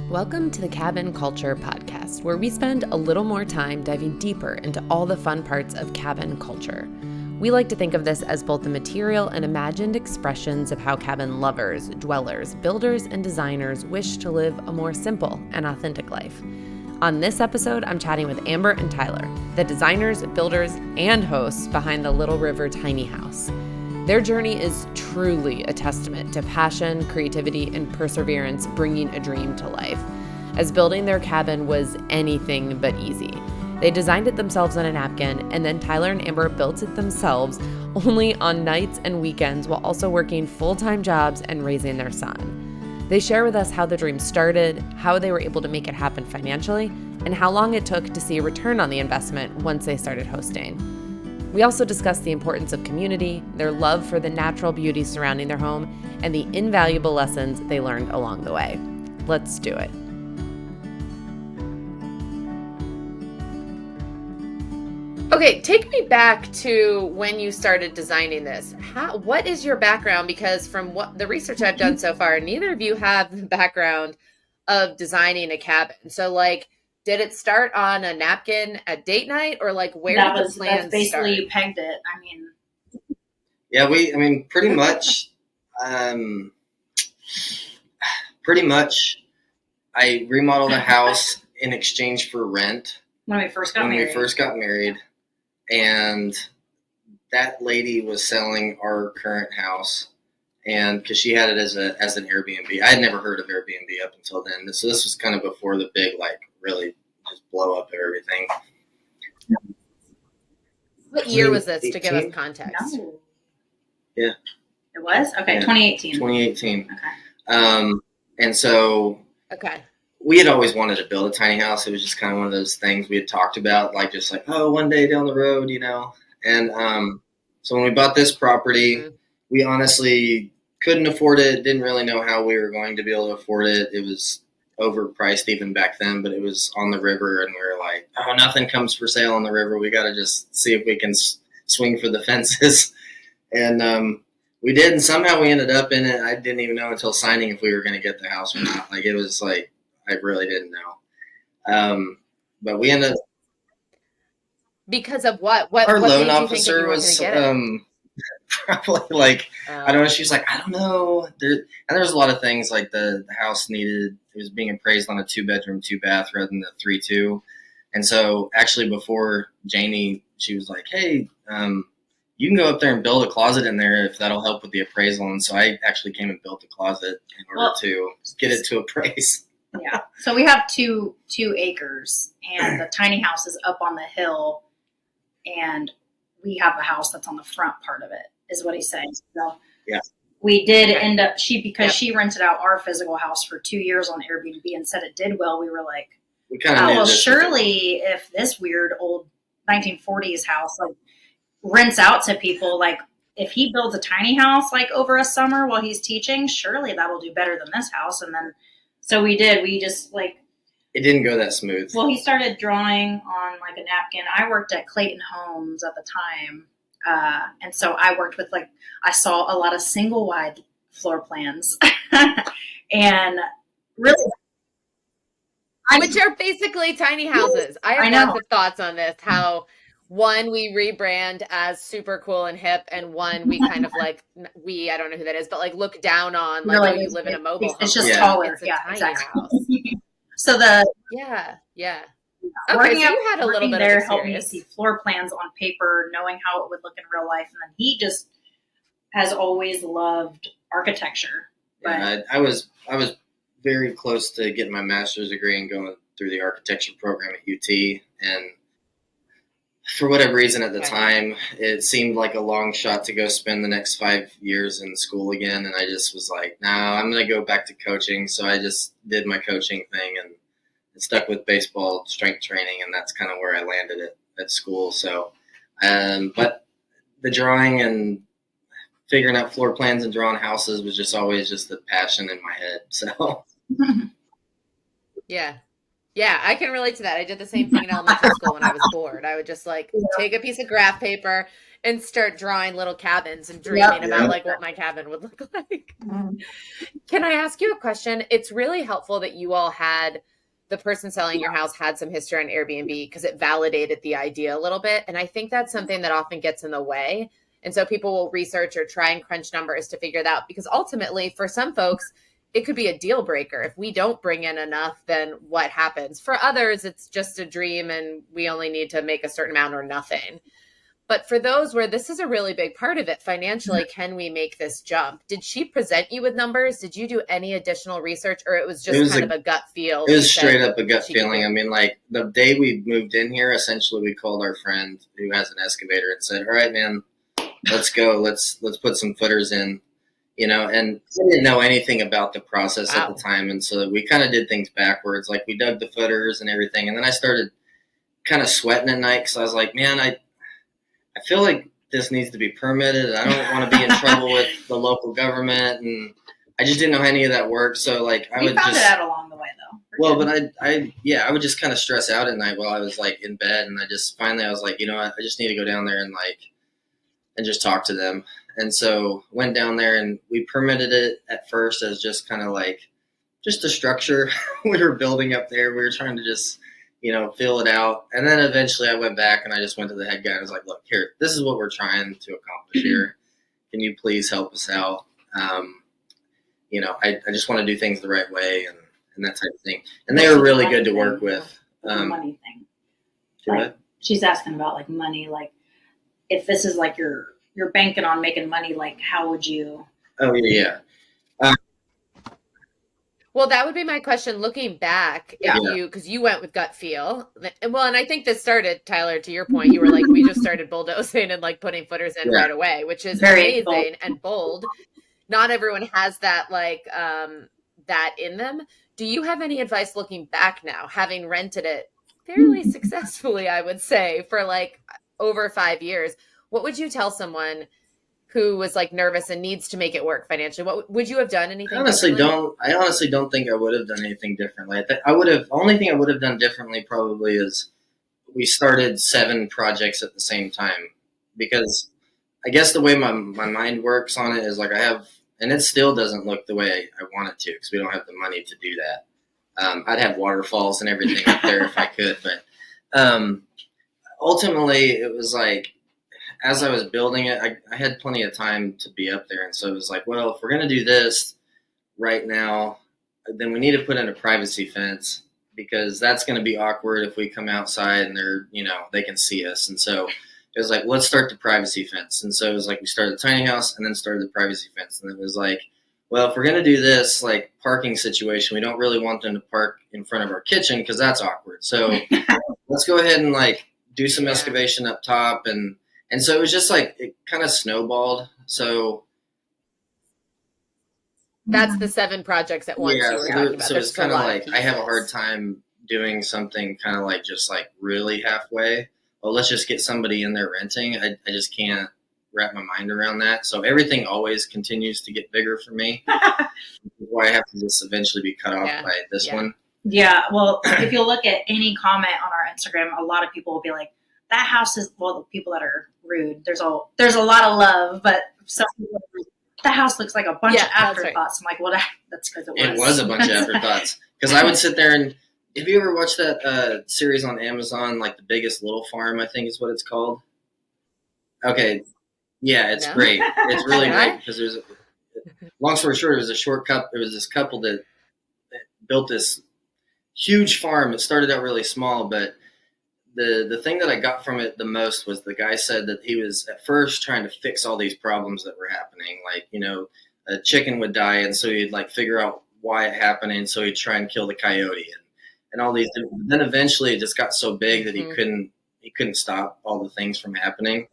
Welcome to the Cabin Culture Podcast, where we spend a little more time diving deeper into all the fun parts of cabin culture. We like to think of this as both the material and imagined expressions of how cabin lovers, dwellers, builders, and designers wish to live a more simple and authentic life. On this episode, I'm chatting with Amber and Tyler, the designers, builders, and hosts behind the Little River Tiny House. Their journey is truly a testament to passion, creativity, and perseverance bringing a dream to life, as building their cabin was anything but easy. They designed it themselves on a napkin, and then Tyler and Amber built it themselves only on nights and weekends while also working full-time jobs and raising their son. They share with us how the dream started, how they were able to make it happen financially, and how long it took to see a return on the investment once they started hosting. We also discuss the importance of community, their love for the natural beauty surrounding their home, and the invaluable lessons they learned along the way. Let's do it. Okay, take me back to when you started designing this. What is your background? Because from what the research I've done so far, neither of you have the background of designing a cabin. So did it start on a napkin at date night, or where did the plan that's basically start? You pegged it. I mean, yeah, pretty much, I remodeled a house in exchange for rent when we first got married, and that lady was selling our current house, and because she had it as an Airbnb. I had never heard of Airbnb up until then, so this was kind of before the big really just blow up of everything. What year was this, to give us context? No. Yeah. It was? Okay, yeah. 2018. 2018. Okay. And so okay, we had always wanted to build a tiny house. It was just kind of one of those things we had talked about, one day down the road, And so when we bought this property, we honestly couldn't afford it, didn't really know how we were going to be able to afford it. It was overpriced even back then, but it was on the river, and we were like, oh, nothing comes for sale on the river. We got to just see if we can swing for the fences. And we did, and somehow we ended up in it. I didn't even know until signing if we were going to get the house or not. It was I really didn't know. But we ended up. Because of what? Our what loan officer was probably I don't know. She was like, I don't know. And there was a lot of things the house it was being appraised on a 2-bedroom, 2-bath rather than the 3-2. And so actually before Janie, she was like, hey, you can go up there and build a closet in there if that'll help with the appraisal. And so I actually came and built a closet in order to get it to appraise. Yeah. So we have two acres, and the tiny house is up on the hill, and we have a house that's on the front part of it, is what he's saying. So yeah, we did end up, she rented out our physical house for 2 years on Airbnb and said it did well. We were like, we kind of surely if this weird old 1940s house rents out to people, if he builds a tiny house over a summer while he's teaching, surely that'll do better than this house. And then so we did. We just it didn't go that smooth. Well, he started drawing on a napkin. I worked at Clayton Homes at the time. And so I worked with I saw a lot of single wide floor plans and really. Which are basically tiny houses. I have lots of thoughts on this, how one we rebrand as super cool and hip, and one we kind of I don't know who that is, but look down on really, you live in a mobile home. It's just taller. It's a tiny house. So yeah. Okay, so you had a little bit there of helped me see floor plans on paper, knowing how it would look in real life, and then he just has always loved architecture. Yeah, I was very close to getting my master's degree and going through the architecture program at UT, and for whatever reason at the time, it seemed like a long shot to go spend the next 5 years in school again, and I just was like, no, I'm going to go back to coaching. So I just did my coaching thing and stuck with baseball strength training, and that's kind of where I landed at school. So, but the drawing and figuring out floor plans and drawing houses was just always just the passion in my head. So, yeah. Yeah, I can relate to that. I did the same thing in elementary school when I was bored. I would just like take a piece of graph paper and start drawing little cabins and dreaming about like what my cabin would look like. Can I ask you a question? It's really helpful that you all had the person selling your house had some history on Airbnb because it validated the idea a little bit. And I think that's something that often gets in the way. And so people will research or try and crunch numbers to figure it out because ultimately, for some folks, it could be a deal breaker. If we don't bring in enough, then what happens? For others, it's just a dream and we only need to make a certain amount or nothing. But for those where this is a really big part of it financially, can we make this jump? Did she present you with numbers? Did you do any additional research, or it was just kind of a gut feel? It was straight up a gut feeling. I mean, like the day we moved in here, essentially we called our friend who has an excavator and said, all right, man, let's go. Let's put some footers in, and I didn't know anything about the process at the time. And so we kind of did things backwards. Like we dug the footers and everything. And then I started kind of sweating at night because I was like, man, I feel like this needs to be permitted. I don't want to be in trouble with the local government, and I just didn't know how any of that worked. So like I would found just it out along the way though. Well, but I would just kind of stress out at night while I was like in bed, and I just finally I was like, I just need to go down there and just talk to them. And so went down there and we permitted it at first as just kind of like just a structure we were building up there. We were trying to just fill it out. And then eventually I went back and I just went to the head guy and I was like, look, here, this is what we're trying to accomplish here. Can you please help us out? I just want to do things the right way and that type of thing. And they were really good to work with. The money thing. Like, she's asking about like money, like if this is like you're banking on making money, like how would you? Oh yeah. Well, that would be my question. Looking back, because you went with gut feel. Well, and I think this started, Tyler, to your point, you were like, we just started bulldozing and like putting footers in right away, which is very amazing and bold. Not everyone has that that in them. Do you have any advice looking back now, having rented it fairly successfully, I would say, for like over 5 years? What would you tell someone who was like nervous and needs to make it work financially? What would you have done? Anything? I honestly don't think I would have done anything differently. Only thing I would have done differently probably is we started 7 projects at the same time, because I guess the way my mind works on it is like and it still doesn't look the way I want it to because we don't have the money to do that. I'd have waterfalls and everything up there if I could, but ultimately it was like, as I was building it, I had plenty of time to be up there. And so it was like, well, if we're going to do this right now, then we need to put in a privacy fence, because that's going to be awkward if we come outside and they can see us. And so it was like, let's start the privacy fence. And so it was like, we started the tiny house and then started the privacy fence. And it was like, well, if we're going to do this like parking situation, we don't really want them to park in front of our kitchen because that's awkward. So let's go ahead and like do some excavation up top. And so it was just like, it kind of snowballed. So that's the 7 projects at once you were talking about. So it's kind of like, I have a hard time doing something kind of like just like really halfway. Well, let's just get somebody in there renting. I just can't wrap my mind around that. So everything always continues to get bigger for me. Why I have to just eventually be cut off by this one. Yeah. Well, if you look at any comment on our Instagram, a lot of people will be like, that house is, well, the people that are rude, there's a lot of love, but some people, the house looks like a bunch of afterthoughts. Right. I'm like, well, that's because it was a bunch of afterthoughts. Because I would sit there and, have you ever watched that series on Amazon, like The Biggest Little Farm, I think is what it's called? Okay. Yeah, it's great. It's really great because long story short, it was this couple that built this huge farm. It started out really small, but the thing that I got from it the most was the guy said that he was at first trying to fix all these problems that were happening. Like, a chicken would die, and so he'd like figure out why it happened, and so he'd try and kill the coyote and all these. Then eventually it just got so big that he couldn't stop all the things from happening.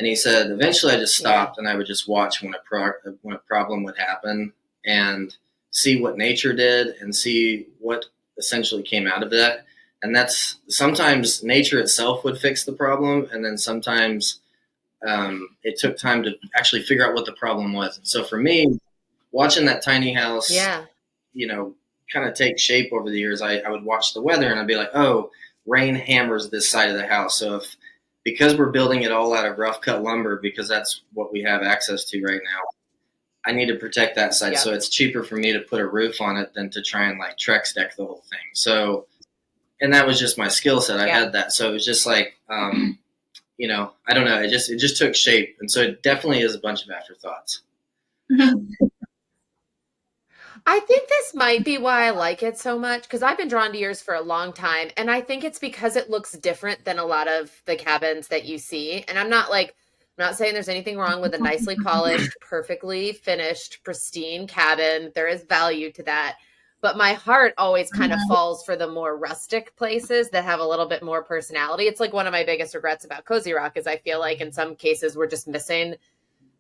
And he said, eventually I just stopped and I would just watch when a problem would happen and see what nature did and see what essentially came out of that. And that's sometimes nature itself would fix the problem. And then sometimes it took time to actually figure out what the problem was. And so for me, watching that tiny house, kind of take shape over the years. I would watch the weather and I'd be like, oh, rain hammers this side of the house. So because we're building it all out of rough cut lumber, because that's what we have access to right now, I need to protect that side. So it's cheaper for me to put a roof on it than to try and like Trex deck the whole thing. So, and that was just my skill set. I had that. So it was just like, you know, I don't know. It just took shape. And so it definitely is a bunch of afterthoughts. I think this might be why I like it so much, because I've been drawn to yours for a long time. And I think it's because it looks different than a lot of the cabins that you see. And I'm not saying there's anything wrong with a nicely polished, perfectly finished, pristine cabin. There is value to that. But my heart always kind of falls for the more rustic places that have a little bit more personality. It's like one of my biggest regrets about Cozy Rock is I feel like in some cases we're just missing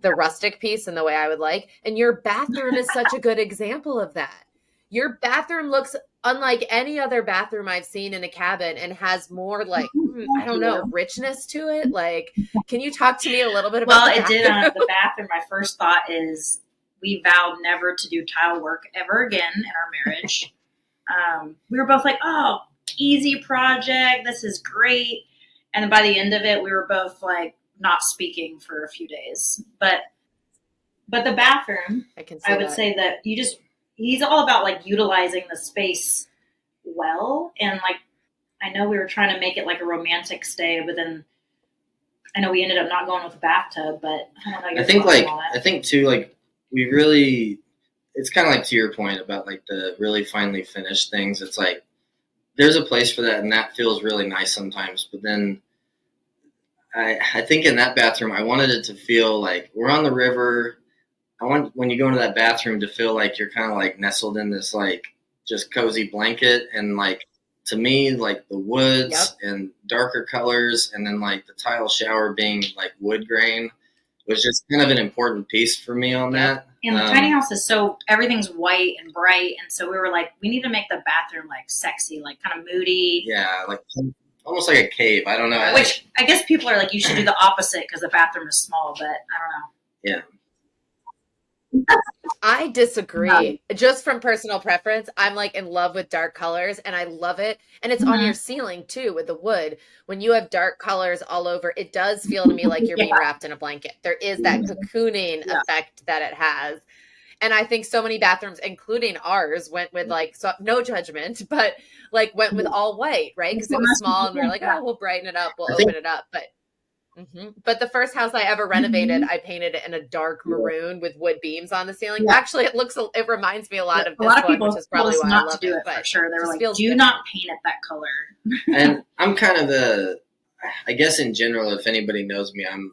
the rustic piece in the way I would like. And your bathroom is such a good example of that. Your bathroom looks unlike any other bathroom I've seen in a cabin and has more like, I don't know, richness to it. Like, can you talk to me a little bit about the bathroom. My first thought is we vowed never to do tile work ever again in our marriage. We were both like, oh, easy project. This is great. And then by the end of it, we were both like, not speaking for a few days, but the bathroom, I would say that he's all about like utilizing the space well. And like, I know we were trying to make it like a romantic stay, but then I know we ended up not going with a bathtub, but I don't know. I think too, like we really, it's kind of like to your point about like the really finely finished things. It's like, there's a place for that and that feels really nice sometimes, but then I think in that bathroom, I wanted it to feel like we're on the river. I want when you go into that bathroom to feel like you're kind of like nestled in this like just cozy blanket. And like to me, like the woods and darker colors and then like the tile shower being like wood grain was just kind of an important piece for me on that. And the tiny house is everything's white and bright. And so we were like, we need to make the bathroom like sexy, like kind of moody. Yeah, like almost like a cave. I don't know. Which I guess people are like, you should do the opposite because the bathroom is small, but I don't know. Yeah. I disagree. Just from personal preference, I'm like in love with dark colors and I love it. And it's on your ceiling too with the wood. When you have dark colors all over, it does feel to me like you're being wrapped in a blanket. There is that cocooning effect that it has. And I think so many bathrooms, including ours, went with like, so no judgment, but like went with all white, right? Because it was small and we were like, oh, we'll brighten it up. We'll open it up. But the first house I ever renovated, I painted it in a dark maroon with wood beams on the ceiling. Actually, it reminds me a lot of this one, which is probably why I love it. But for sure. They were like, do not paint it that color. And I'm kind of I guess in general, if anybody knows me, I'm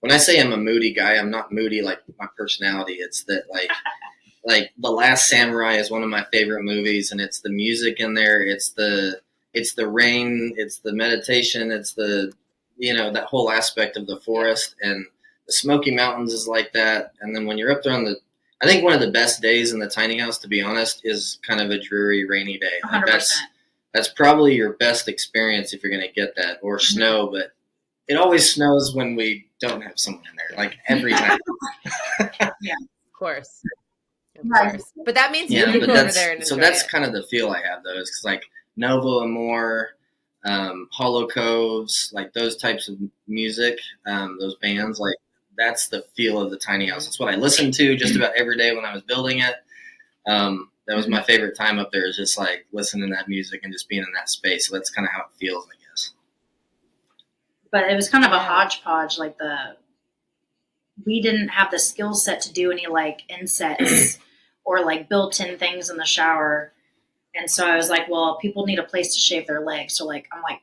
when I say I'm a moody guy, I'm not moody like my personality. It's that like The Last Samurai is one of my favorite movies, and it's the music in there. It's the rain. It's the meditation. It's the, you know, that whole aspect of the forest, and the Smoky Mountains is like that. And then when you're up there I think one of the best days in the tiny house, to be honest, is kind of a dreary, rainy day. Like 100%. That's probably your best experience if you're going to get that, or snow, but it always snows when we don't have someone in there, like every time. Yeah, of course. But that means you can go over there and enjoy that's it. Kind of the feel I have, though, is like Novo Amor, Hollow Coves, like those types of music, those bands, like that's the feel of the tiny house. That's what I listened to just about every day when I was building it. That was my favorite time up there, is just like listening to that music and just being in that space. So that's kind of how it feels, I guess. But it was kind of a hodgepodge. Like we didn't have the skill set to do any like insets or like built-in things in the shower. And so I was like, well, people need a place to shave their legs. So like, I'm like,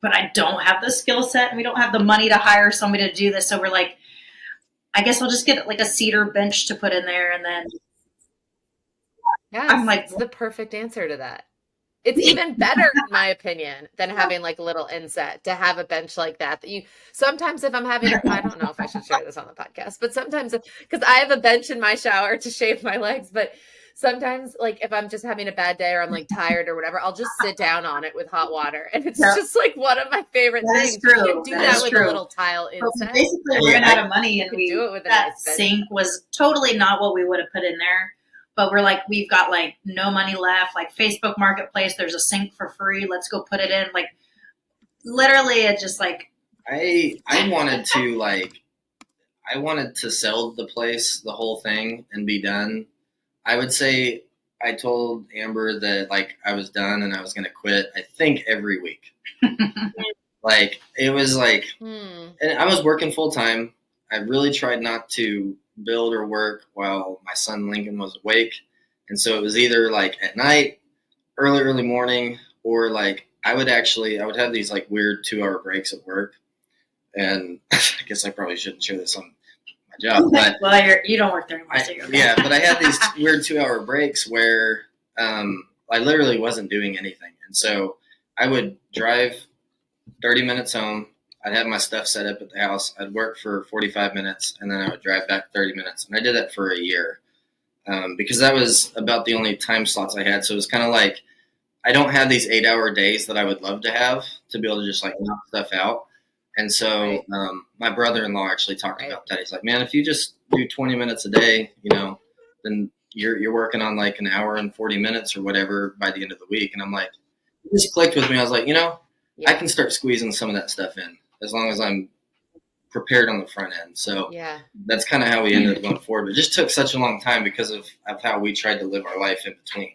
but I don't have the skill set and we don't have the money to hire somebody to do this. So we're like, I guess I'll just get like a cedar bench to put in there. And then I'm like, it's the perfect answer to that. It's even better, in my opinion, than having like a little inset, to have a bench like that you sometimes if I'm having, I don't know if I should share this on the podcast, but sometimes because I have a bench in my shower to shave my legs, but sometimes like if I'm just having a bad day or I'm like tired or whatever, I'll just sit down on it with hot water. And it's just like one of my favorite things. You can do that with a little tile inset. Basically, we ran out of money and we do it with that sink was totally not what we would have put in there. but we're like, we've got like no money left. Like Facebook Marketplace, there's a sink for free. Let's go put it in. Like literally, it just like I wanted to sell the place, the whole thing, and be done. I would say I told Amber that like I was done and I was going to quit. I think every week. Like it was like, and I was working full time. I really tried not to build or work while my son Lincoln was awake, and so it was either like at night, early morning, or like I would have these like weird 2-hour breaks at work, and I guess I probably shouldn't share this on my job, but well, you don't work there anymore, so you're okay. Yeah, but I had these weird 2-hour breaks where I literally wasn't doing anything, and so I would drive 30 minutes home. I'd have my stuff set up at the house. I'd work for 45 minutes, and then I would drive back 30 minutes. And I did that for a year because that was about the only time slots I had. So it was kind of like I don't have these 8-hour days that I would love to have to be able to just like knock stuff out. And so my brother-in-law actually talked about that. He's like, man, if you just do 20 minutes a day, then you're working on like an hour and 40 minutes or whatever by the end of the week. And I'm like, it just clicked with me. I was like, I can start squeezing some of that stuff in as long as I'm prepared on the front end. So that's kind of how we ended up going forward. But it just took such a long time because of how we tried to live our life in between.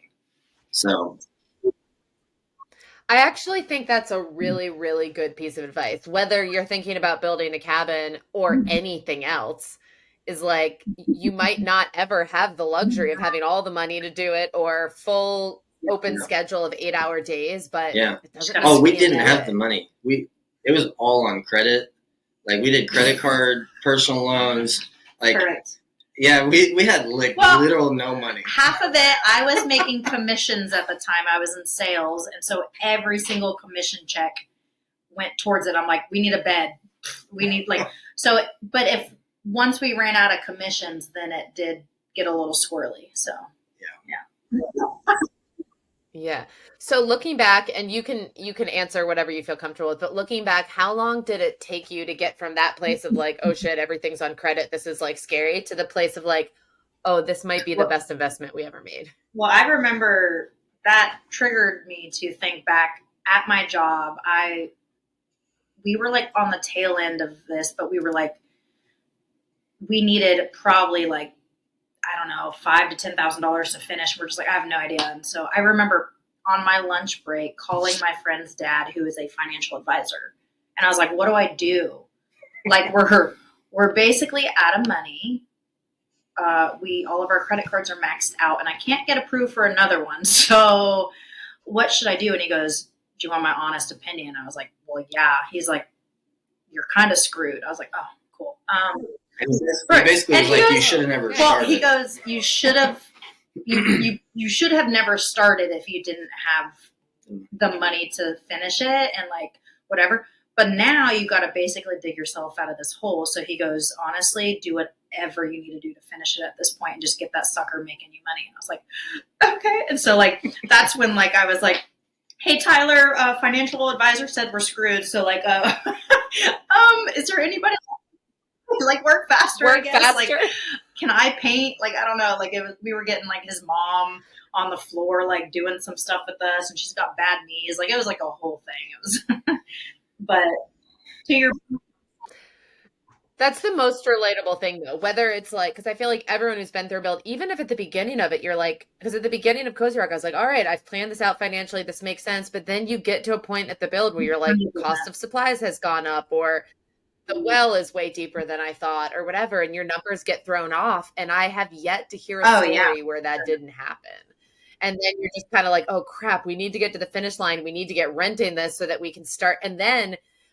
So I actually think that's a really, really good piece of advice. Whether you're thinking about building a cabin or anything else, is like you might not ever have the luxury of having all the money to do it or full open schedule of 8-hour days, but it doesn't we didn't have the money. It was all on credit. Like we did credit card, personal loans. Like Correct. Yeah, we had literal no money. Half of it, I was making commissions at the time. I was in sales, and so every single commission check went towards it. I'm like, we need a bed. We need but if once we ran out of commissions, then it did get a little squirrely. So Yeah. So looking back, and you can answer whatever you feel comfortable with, but looking back, how long did it take you to get from that place of like, oh shit, everything's on credit, this is like scary, to the place of like, oh, this might be the best investment we ever made? Well, I remember that triggered me to think back at my job. We were like on the tail end of this, but we were like, we needed probably like, I don't know, $5,000 to $10,000 to finish. We're just like, I have no idea. And so I remember on my lunch break calling my friend's dad, who is a financial advisor. And I was like, what do I do? Like we're basically out of money. All of our credit cards are maxed out and I can't get approved for another one. So what should I do? And he goes, do you want my honest opinion? I was like, well, yeah. He's like, you're kind of screwed. I was like, oh, cool. Basically, was like, you should have never started. He goes, you should have, you should have never started if you didn't have the money to finish it and like whatever. But now you got to basically dig yourself out of this hole. So he goes, honestly, do whatever you need to do to finish it at this point and just get that sucker making you money. And I was like, okay. And so like, that's when like, I was like, hey, Tyler, financial advisor said we're screwed. So like, is there anybody like work faster? I guess. Like, can I paint? Like, I don't know. Like we were getting like his mom on the floor, like doing some stuff with us, and she's got bad knees. Like it was like a whole thing. It was, but to your. That's the most relatable thing though, whether it's like, because I feel like everyone who's been through a build, even if at the beginning of it, you're like, because at the beginning of Cozy Rock, I was like, all right, I've planned this out financially. This makes sense. But then you get to a point at the build where you're like, cost of supplies has gone up, or the well is way deeper than I thought, or whatever, and your numbers get thrown off. And I have yet to hear a story where that didn't happen. And then you're just kind of like, oh crap, we need to get to the finish line. We need to get renting this so that we can start.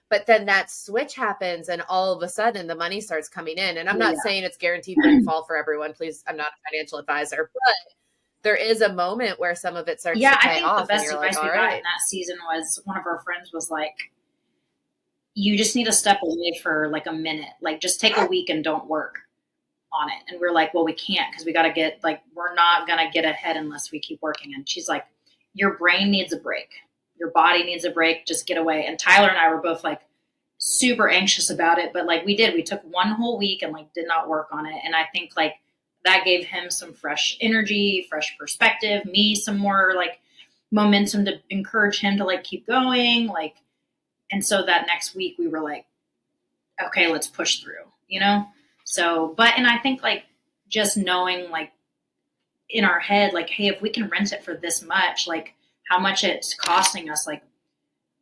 But then that switch happens and all of a sudden the money starts coming in. And I'm not saying it's guaranteed windfall for everyone. Please, I'm not a financial advisor, but there is a moment where some of it starts to pay off. Yeah, I think the best advice we got in that season was one of our friends was like, you just need to step away for like a minute. Like just take a week and don't work on it. And we're like, well, we can't because we got to get like, we're not going to get ahead unless we keep working. And she's like, your brain needs a break. Your body needs a break. Just get away. And Tyler and I were both like super anxious about it. But like we took one whole week and like did not work on it. And I think like that gave him some fresh energy, fresh perspective, me some more like momentum to encourage him to like keep going. Like, and so that next week we were like, okay, let's push through, you know? So, but, and I think like just knowing like in our head, like, hey, if we can rent it for this much, like how much it's costing us, like,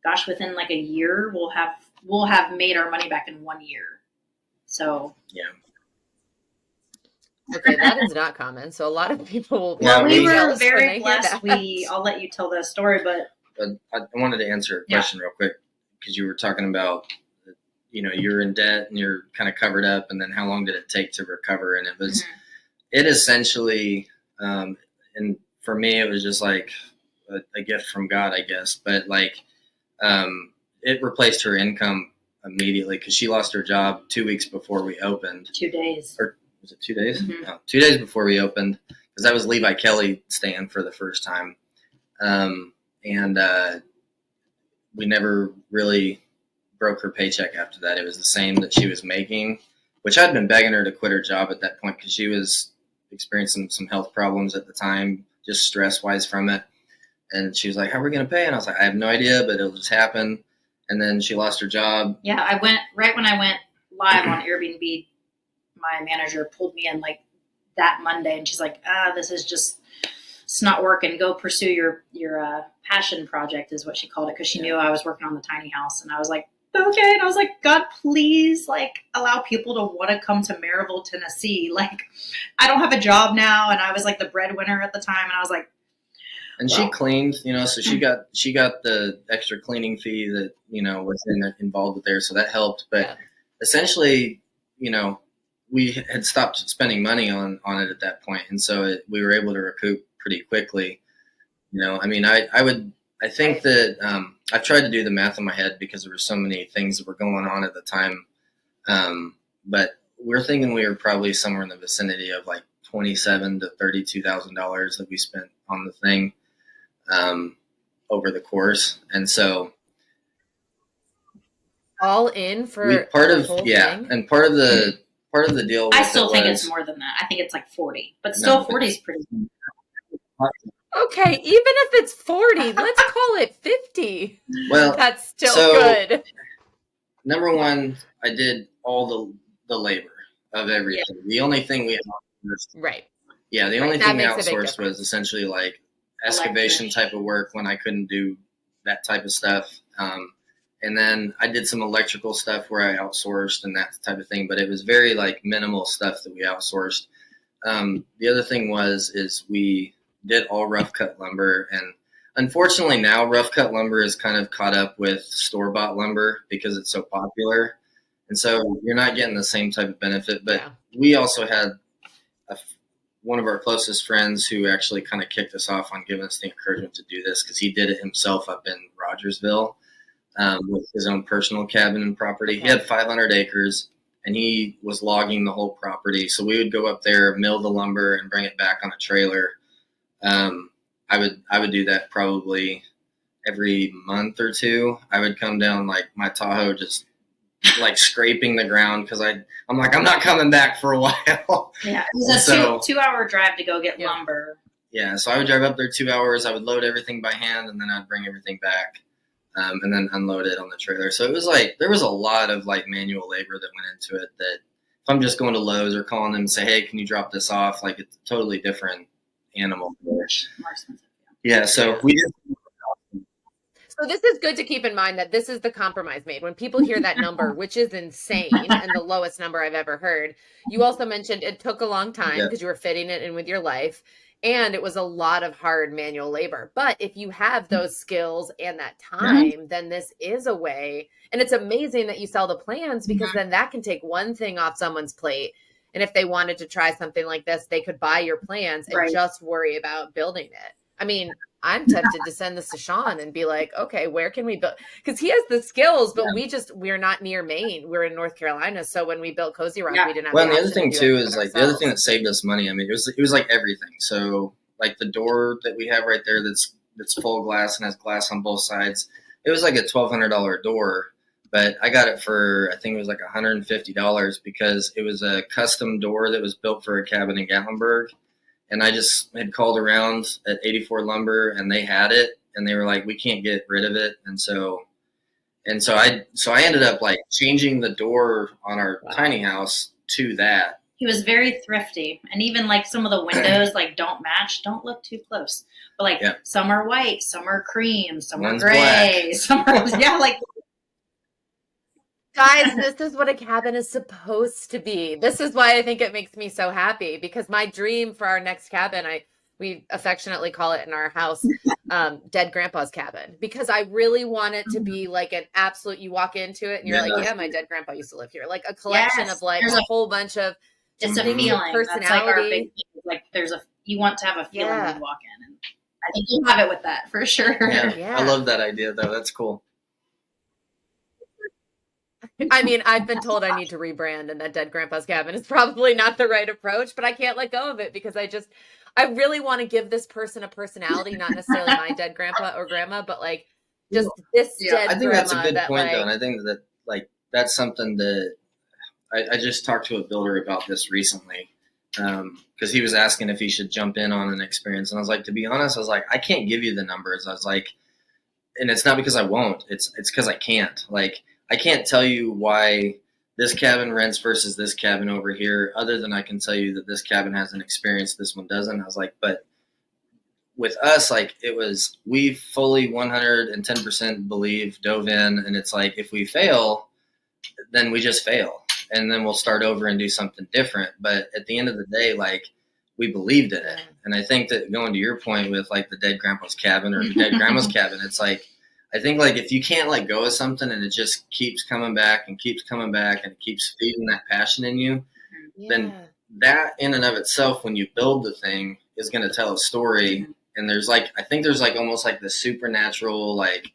gosh, within like a year, we'll have made our money back in 1 year. So, yeah. Okay, that is not common. So a lot of people will. Well, we were jealous when very they hear blessed. that. I'll let you tell the story, but I wanted to answer a question real quick, because you were talking about, you know, you're in debt and you're kind of covered up, and then how long did it take to recover? And it was, it essentially, and for me, it was just like a gift from God, I guess. But like, it replaced her income immediately, because she lost her job 2 weeks before we opened. 2 days. Or was it 2 days? Mhm. No, 2 days before we opened, because that was Levi Kelly staying for the first time. And we never really broke her paycheck after that. It was the same that she was making, which I'd been begging her to quit her job at that point, because she was experiencing some health problems at the time, just stress-wise from it. And she was like, how are we going to pay? And I was like, I have no idea, but it'll just happen. And then she lost her job. Yeah, I went right when I went live on Airbnb. My manager pulled me in like that Monday, and she's like, this is just, it's not working. Go pursue your passion project, is what she called it, because she knew I was working on the tiny house. And I was like, okay. And I was like, God, please, like, allow people to want to come to Maryville, Tennessee. Like, I don't have a job now, and I was like the breadwinner at the time, and I was like, and she cleaned, you know, so she got the extra cleaning fee that, you know, was involved with there, so that helped. But essentially, you know, we had stopped spending money on it at that point, and so we were able to recoup pretty quickly. You know, I mean, I think that I've tried to do the math in my head, because there were so many things that were going on at the time, but we're thinking we were probably somewhere in the vicinity of like $27,000 to $32,000 that we spent on the thing over the course. And so all in for part the of whole thing? And part of the deal with I still think it's more than that. I think it's like 40, but still 40 is pretty. Okay, even if it's 40, let's call it 50. Well, that's still good. Number one, I did all the labor of everything. Yeah. The only thing we right. Yeah, the only thing we outsourced was essentially like excavation type of work when I couldn't do that type of stuff. And then I did some electrical stuff where I outsourced and that type of thing, but it was very like minimal stuff that we outsourced. The other thing is we did all rough cut lumber, and unfortunately now rough cut lumber is kind of caught up with store-bought lumber because it's so popular. And so you're not getting the same type of benefit, but we also had one of our closest friends who actually kind of kicked us off on giving us the encouragement to do this, because he did it himself up in Rogersville with his own personal cabin and property. He had 500 acres, and he was logging the whole property. So we would go up there, mill the lumber, and bring it back on a trailer. I would do that probably every month or two. I would come down like my Tahoe, just like scraping the ground, because I'm like, I'm not coming back for a while. Yeah, it was a 2-hour drive to go get lumber. Yeah, so I would drive up there 2 hours. I would load everything by hand, and then I'd bring everything back, and then unload it on the trailer. So it was like there was a lot of like manual labor that went into it. That if I'm just going to Lowe's or calling them and say, hey, can you drop this off? Like, it's a totally different animal. More expensive. Yeah, so we did. So this is good to keep in mind, that this is the compromise made. When people hear that number, which is insane and the lowest number I've ever heard, you also mentioned it took a long time because you were fitting it in with your life, and it was a lot of hard manual labor. But if you have those skills and that time, then this is a way. And it's amazing that you sell the plans, because then that can take one thing off someone's plate. And if they wanted to try something like this, they could buy your plans and just worry about building it. I mean, I'm tempted to send this to Sean and be like, okay, where can we build? Because he has the skills, but we're not near Maine. We're in North Carolina. So when we built Cozy Rock, we didn't have. Well, and the other thing too is like the other thing that saved us money. I mean, it was like everything. So like the door that we have right there, that's full glass and has glass on both sides. It was like a $1,200 door, but I got it for, I think it was like $150 because it was a custom door that was built for a cabin in Gatlinburg. And I just had called around at 84 Lumber and they had it and they were like, we can't get rid of it. So I ended up like changing the door on our tiny house to that. He was very thrifty, and even like some of the windows like don't match. Don't look too close, but like some are white, some are cream, some are gray, some are like. Guys, this is what a cabin is supposed to be. This is why I think it makes me so happy, because my dream for our next cabin, we affectionately call it in our house, Dead Grandpa's Cabin, because I really want it to be like an absolute, you walk into it and you're like, yeah, my dead grandpa used to live here. Like a collection of like a whole bunch of it's a feeling. Personality. That's like our big thing. Like you want to have a feeling when you walk in. And I think you have it with that for sure. Yeah. I love that idea though. That's cool. I mean, I've been told I need to rebrand, and that Dead Grandpa's Cabin is probably not the right approach, but I can't let go of it because I really want to give this person a personality, not necessarily my dead grandpa or grandma, but like just this dead grandma. I think that's a good point, though. And I think that like that's something that I just talked to a builder about this recently because he was asking if he should jump in on an experience. And I was like, to be honest, I was like, I can't give you the numbers. I was like, and it's not because I won't. It's because I can't. Like, I can't tell you why this cabin rents versus this cabin over here, other than I can tell you that this cabin has an experience, this one doesn't. I was like, but with us, like we fully 110% dove in, and it's like, if we fail, then we just fail, and then we'll start over and do something different. But at the end of the day, like, we believed in it. And I think that going to your point with like the Dead Grandpa's Cabin or the Dead Grandma's Cabin, it's like, I think like if you can't let go of something and it just keeps coming back and keeps coming back and it keeps feeding that passion in you, then that in and of itself, when you build the thing, is going to tell a story. And there's like, I think there's like almost like the supernatural like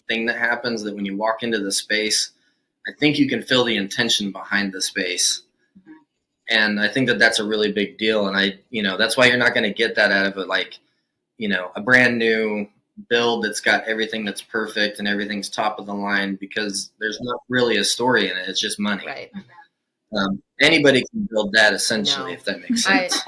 thing that happens that when you walk into the space, I think you can feel the intention behind the space. And I think that that's a really big deal. And that's why you're not going to get that out of it. Like, a brand new build that's got everything that's perfect and everything's top of the line, because there's not really a story in it. It's just money. Right. Anybody can build that essentially, if that makes sense.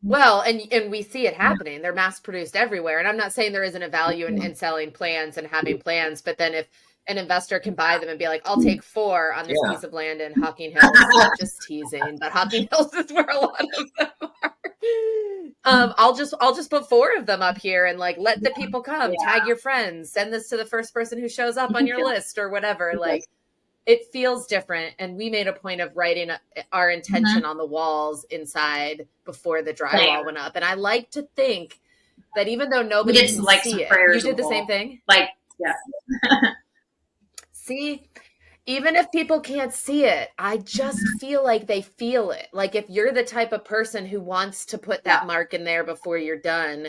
Well, and we see it happening. They're mass produced everywhere. And I'm not saying there isn't a value in selling plans and having plans, but then if an investor can buy them and be like, I'll take 4 on this piece of land in Hocking Hills. Just teasing, but Hocking Hills is where a lot of them are. I'll just put 4 of them up here and like let the people come. Tag your friends. Send this to the first person who shows up on your list or whatever. Like, it feels different. And we made a point of writing our intention on the walls inside before the drywall went up. And I like to think that even though nobody can like see it, you did the same thing. Like, See, even if people can't see it, I just feel like they feel it. Like if you're the type of person who wants to put that mark in there before you're done,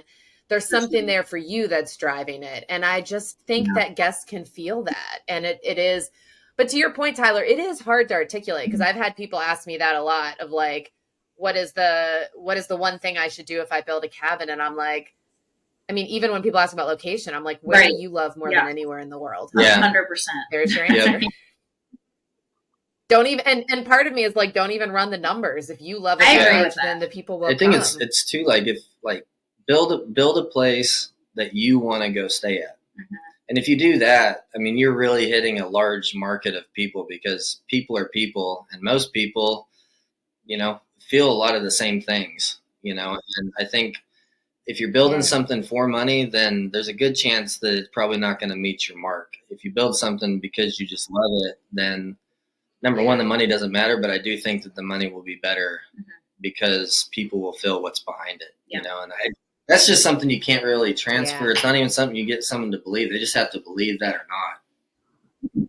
there's something there for you that's driving it. And I just think that guests can feel that. And it is, but to your point, Tyler, it is hard to articulate, because I've had people ask me that a lot of like, what is the one thing I should do if I build a cabin? And I'm like, I mean, even when people ask about location, I'm like, where do you love more than anywhere in the world? 100%. There's your answer. Don't even, and part of me is like, don't even run the numbers. If you love it, then the people will come. I think it's too, like, if like build a place that you want to go stay at. And if you do that, I mean, you're really hitting a large market of people, because people are people, and most people, feel a lot of the same things, and I think if you're building something for money, then there's a good chance that it's probably not going to meet your mark. If you build something because you just love it, then number one, the money doesn't matter, but I do think that the money will be better because people will feel what's behind it, and that's just something you can't really transfer. It's not even something you get someone to believe. They just have to believe that or not.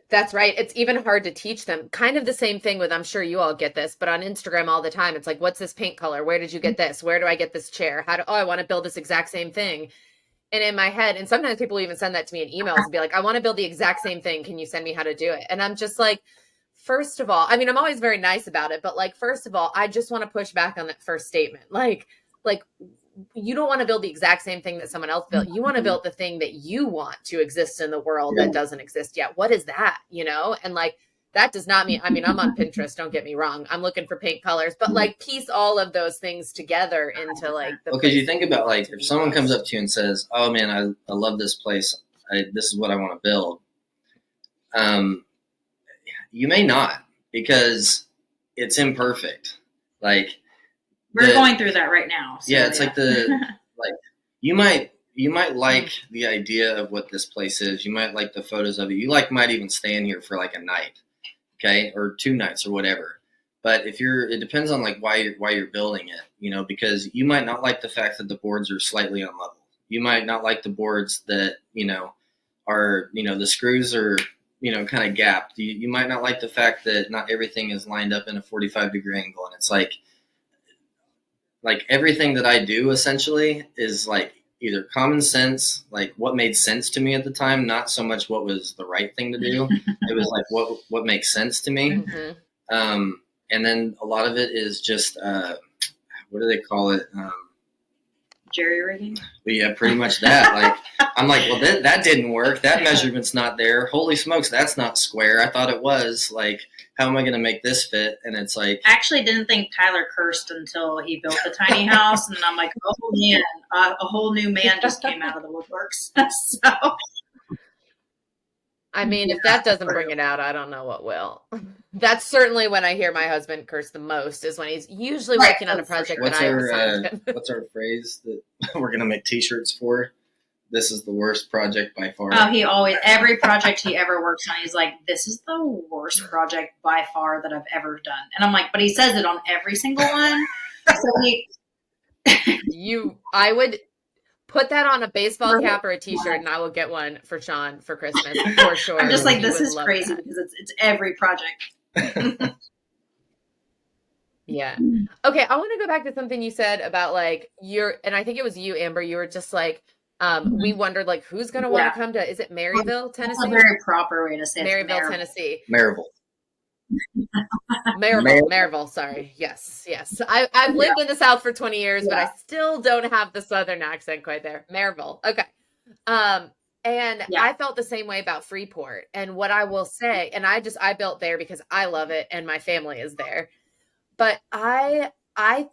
That's right. It's even hard to teach them. Kind of the same thing with, I'm sure you all get this, but on Instagram all the time, it's like, what's this paint color? Where did you get this? Where do I get this chair? I want to build this exact same thing. And in my head, and sometimes people even send that to me in emails and be like, I want to build the exact same thing. Can you send me how to do it? And I'm just like, first of all, I mean, I'm always very nice about it, but like, first of all, I just want to push back on that first statement. Like, you don't want to build the exact same thing that someone else built. You want to build the thing that you want to exist in the world that doesn't exist yet. What is that? And like, that does not mean, I'm on Pinterest, don't get me wrong. I'm looking for paint colors, but like piece all of those things together into like the because you think about like if someone comes up to you and says, "Oh man, I love this place. This is what I want to build." You may not, because it's imperfect. Like we're going through that right now. So, yeah, it's like like you might like the idea of what this place is. You might like the photos of it. You might even stand here for like a night, okay, or 2 nights or whatever. But it depends on like why you're building it, because you might not like the fact that the boards are slightly unlevel. You might not like the boards that are the screws are kind of gapped. You might not like the fact that not everything is lined up in a 45-degree angle, and it's like everything that I do essentially is like either common sense, like what made sense to me at the time, not so much what was the right thing to do. It was like what makes sense to me. Mm-hmm. And then a lot of it is just what do they call it? Jerry rigging. But yeah, pretty much that. Like I'm like, well, that didn't work. That measurement's not there. Holy smokes, that's not square. I thought it was. Like, how am I going to make this fit? And it's like, I actually didn't think Tyler cursed until he built the tiny house, and then I'm like, oh man, a whole new man just came out of the woodworks. So, I mean, if that doesn't bring it out, I don't know what will. That's certainly when I hear my husband curse the most, is when he's usually working on a project that I assigned him. What's our phrase that we're going to make T-shirts for? This is the worst project by far. Oh, every project he ever works on, he's like, this is the worst project by far that I've ever done. And I'm like, but he says it on every single one. So I would put that on a baseball cap or a T-shirt, and I will get one for Sean for Christmas for sure. I'm just like, this is crazy because it's every project. Yeah. Okay, I want to go back to something you said about like and I think it was you, Amber. You were just like, we wondered like who's going to want to come to. Is it Maryville, Tennessee? That's a very proper way to say it. Maryville, Tennessee. Maryville. Sorry. Yes. I've lived in the South for 20 years, but I still don't have the Southern accent quite there. Maryville. Okay. And I felt the same way about Freeport. And what I will say, and I built there because I love it and my family is there. But I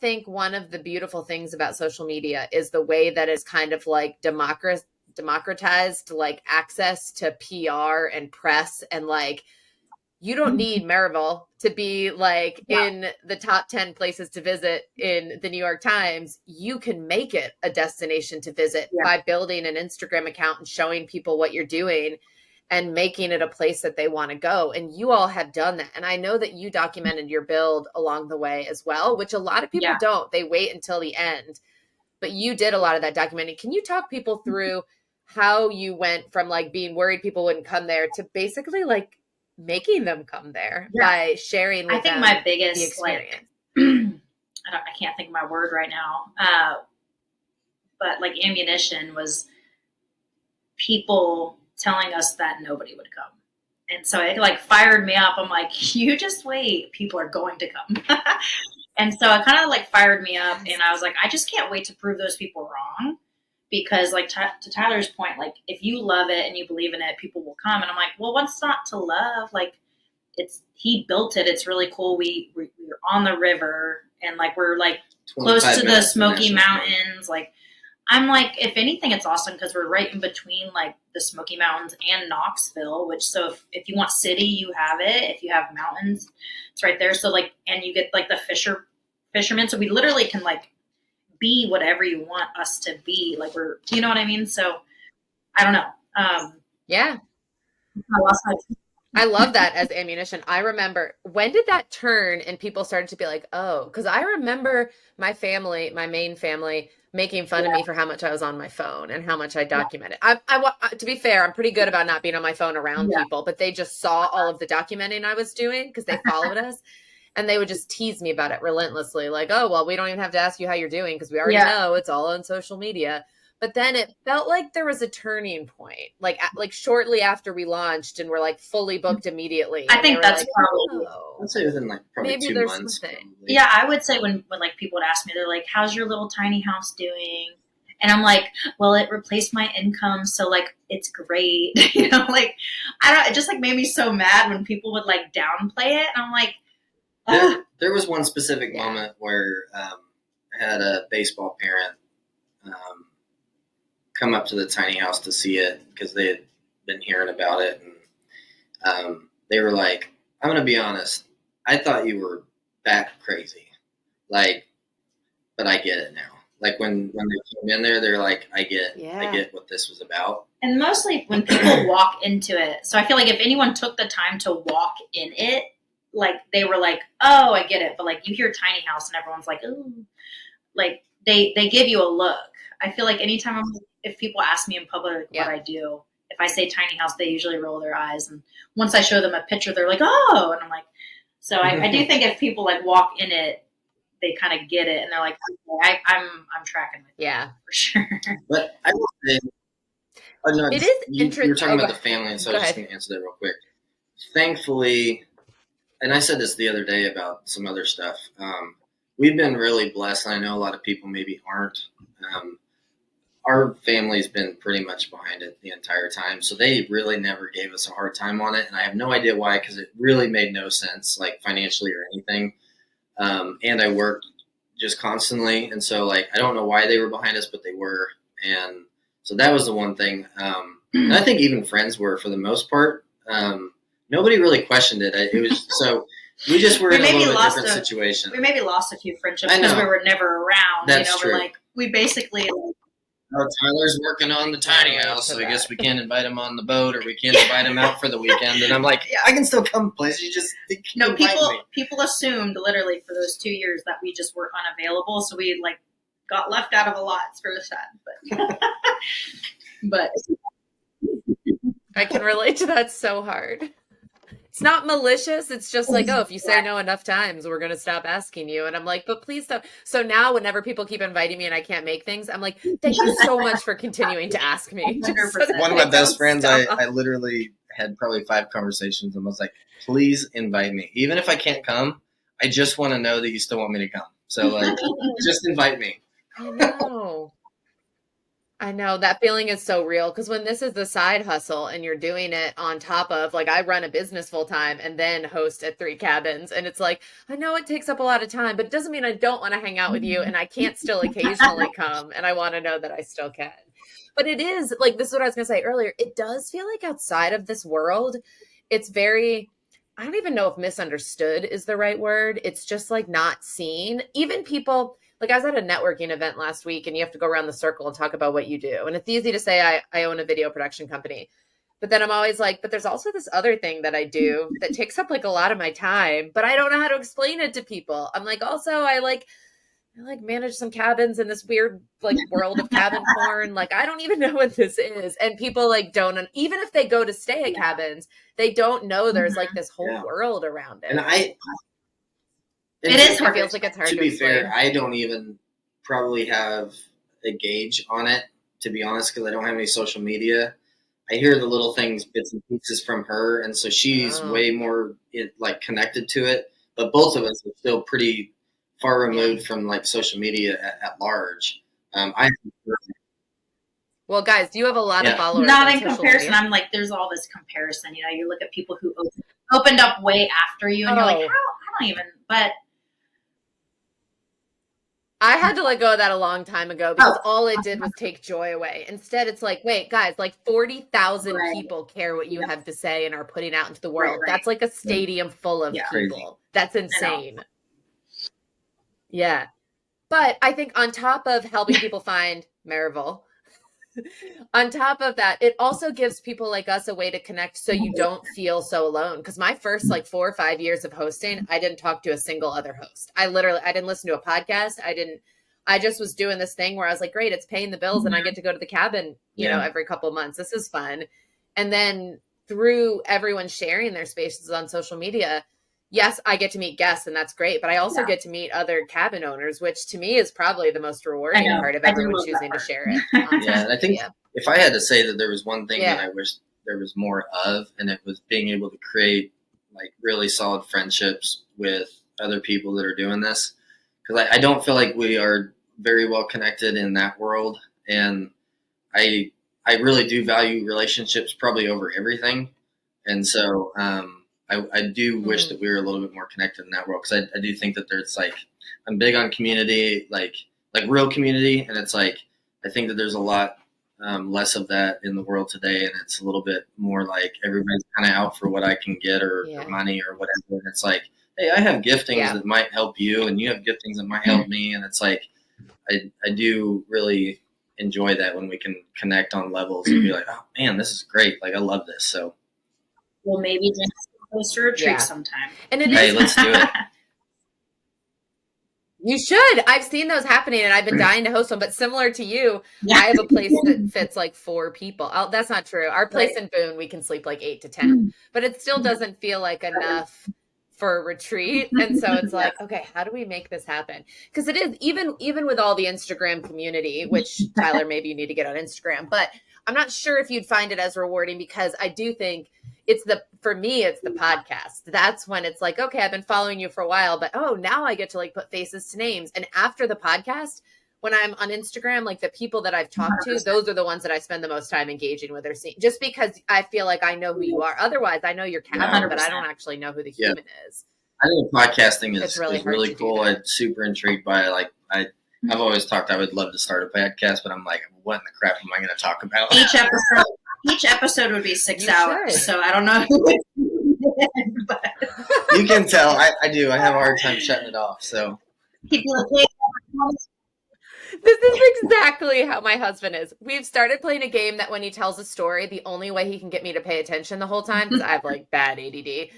think one of the beautiful things about social media is the way that it's kind of like democratized like access to PR and press, and like you don't need Maryville to be like in the top 10 places to visit in the New York Times. You can make it a destination to visit by building an Instagram account and showing people what you're doing and making it a place that they want to go. And you all have done that. And I know that you documented your build along the way as well, which a lot of people don't. They wait until the end. But you did a lot of that documenting. Can you talk people through how you went from like being worried people wouldn't come there to basically like making them come there by sharing with them my biggest, the experience? I can't think of my word right now. But like ammunition was people telling us that nobody would come. And so it like fired me up. I'm like, you just wait, people are going to come. And so it kind of like fired me up, and I was like, I just can't wait to prove those people wrong, because like to Tyler's point, like if you love it and you believe in it, people will come. And I'm like, well, what's not to love? Like he built it. It's really cool. We're on the river, and like we're like close to the Smoky Mountains. Like I'm like, if anything, it's awesome because we're right in between like the Smoky Mountains and Knoxville, which so if you want city, you have it. If you have mountains, it's right there. So like, and you get like the fishermen. So we literally can like be whatever you want us to be. Like you know what I mean? So I don't know. Yeah. I love that as ammunition. I remember, when did that turn and people started to be like, oh, because I remember my main family making fun of me for how much I was on my phone and how much I documented. To be fair, I'm pretty good about not being on my phone around people, but they just saw all of the documenting I was doing because they followed us, and they would just tease me about it relentlessly. Like, oh, well, we don't even have to ask you how you're doing because we already know it's all on social media. But then it felt like there was a turning point, like shortly after we launched and we're like fully booked immediately. I think that's like, probably. I'd say within like probably maybe 2 there's months. something. Probably. Yeah, I would say when like people would ask me, they're like, "How's your little tiny house doing?" And I'm like, "Well, it replaced my income, so like it's great." Like I don't. It just like made me so mad when people would like downplay it, and I'm like, there was one specific moment where I had a baseball parent come up to the tiny house to see it because they had been hearing about it, and they were like, "I'm going to be honest. I thought you were bat crazy, like, but I get it now." Like when they came in there, they're like, I get what this was about." And mostly when people walk into it. So I feel like if anyone took the time to walk in it, like they were like, "Oh, I get it." But like you hear tiny house and everyone's like, "Ooh," like they give you a look. I feel like anytime if people ask me in public what I do, if I say tiny house, they usually roll their eyes. And once I show them a picture, they're like, "Oh," and I'm like, so I do think if people like walk in it, they kind of get it, and they're like, "Okay, I'm tracking with you." For sure. But I will say, it is interesting. You were talking about the family, and so I was just going to answer that real quick. Thankfully, and I said this the other day about some other stuff. We've been really blessed, and I know a lot of people maybe aren't. Our family's been pretty much behind it the entire time, so they really never gave us a hard time on it, and I have no idea why, because it really made no sense, like financially or anything. And I worked just constantly, and so like I don't know why they were behind us, but they were, and so that was the one thing. And I think even friends were, for the most part. Nobody really questioned it. It was so we just were in a little bit different situation. We maybe lost a few friendships because we were never around. That's true. We're like we basically. Tyler's working on the tiny house, so I guess we can't invite him on the boat, or we can't invite him out for the weekend. And I'm like, I can still come places. You just people assumed literally for those 2 years that we just were unavailable, so we like got left out of a lot. It's really sad, but I can relate to that so hard. It's not malicious. It's just like, oh, if you say no enough times, we're going to stop asking you. And I'm like, but please stop. So now whenever people keep inviting me and I can't make things, I'm like, thank you so much for continuing to ask me. One of my best friends, I literally had probably 5 conversations and was like, please invite me. Even if I can't come, I just want to know that you still want me to come. So like, just invite me. I know that feeling is so real, because when this is the side hustle and you're doing it on top of, like, I run a business full time and then host at 3 cabins, and it's like, I know it takes up a lot of time, but it doesn't mean I don't want to hang out with you, and I can't still occasionally come, and I want to know that I still can. But it is like, this is what I was going to say earlier. It does feel like outside of this world, it's very, I don't even know if misunderstood is the right word. It's just like not seen. Even people. Like, I was at a networking event last week, and you have to go around the circle and talk about what you do. And it's easy to say I own a video production company. But then I'm always like, but there's also this other thing that I do that takes up like a lot of my time, but I don't know how to explain it to people. I'm like, also, I manage some cabins in this weird like world of cabin porn. Like, I don't even know what this is. And people like don't, even if they go to stay at cabins, they don't know there's like this whole world around it. And it is hard. It feels like it's hard to be fair. I don't even probably have a gauge on it, to be honest, because I don't have any social media. I hear the little things, bits and pieces from her, and so she's way more like connected to it. But both of us are still pretty far removed from like social media at large. Well, guys, you have a lot of followers. Not in comparison. I'm like, there's all this comparison. You look at people who opened up way after you, and you're like, how? I don't even. But I had to let go of that a long time ago, because all it did was take joy away. Instead, it's like, wait, guys, like 40,000 people care what you have to say and are putting out into the world. That's like a stadium full of people. Crazy. That's insane. Yeah. But I think on top of helping people find Marival, on top of that, it also gives people like us a way to connect, so you don't feel so alone. Because my first like 4 or 5 years of hosting, I didn't talk to a single other host. I didn't listen to a podcast. I just was doing this thing where I was like, great, it's paying the bills and I get to go to the cabin, you know, every couple of months. This is fun. And then through everyone sharing their spaces on social media, yes, I get to meet guests and that's great, but I also Yeah. get to meet other cabin owners, which to me is probably the most I rewarding know. part of I do everyone love that choosing to part. share it on Yeah, and I think media. if I had to say that there was one thing that Yeah. I wish there was more of, and it was being able to create like really solid friendships with other people that are doing this, because I don't feel like we are very well connected in that world, and I I really do value relationships probably over everything, and so I do wish that we were a little bit more connected in that world, because I do think that there's like, I'm big on community, like real community, and it's like I think that there's a lot less of that in the world today, and it's a little bit more like everybody's kind of out for what I can get, or money or whatever, and it's like, hey, I have giftings that might help you, and you have giftings that might help me, and it's like I do really enjoy that when we can connect on levels and be like, oh man, this is great, like I love this. So well, maybe just host a retreat sometime. And it hey, is. let's do it. You should. I've seen those happening and I've been dying to host them, but similar to you, I have a place that fits like 4 people. Oh, that's not true. Our place in Boone, we can sleep like 8 to 10, but it still doesn't feel like enough for a retreat. And so it's like, okay, how do we make this happen? Because it is, even with all the Instagram community, which Tyler, maybe you need to get on Instagram, but I'm not sure if you'd find it as rewarding, because I do think for me, it's the podcast. That's when it's like, okay, I've been following you for a while, but now I get to like put faces to names. And after the podcast, when I'm on Instagram, like the people that I've talked to, those are the ones that I spend the most time engaging with, or seeing, just because I feel like I know who you are. Otherwise, I know your cabin, but I don't actually know who the human is. I think podcasting is really cool. I'm super intrigued by it. Like I've always talked, I would love to start a podcast, but I'm like, what in the crap am I going to talk about? Each episode would be 6 hours, so I don't know. But you can tell I do. I have a hard time shutting it off. So this is exactly how my husband is. We've started playing a game that when he tells a story, the only way he can get me to pay attention the whole time, because I have like bad ADD,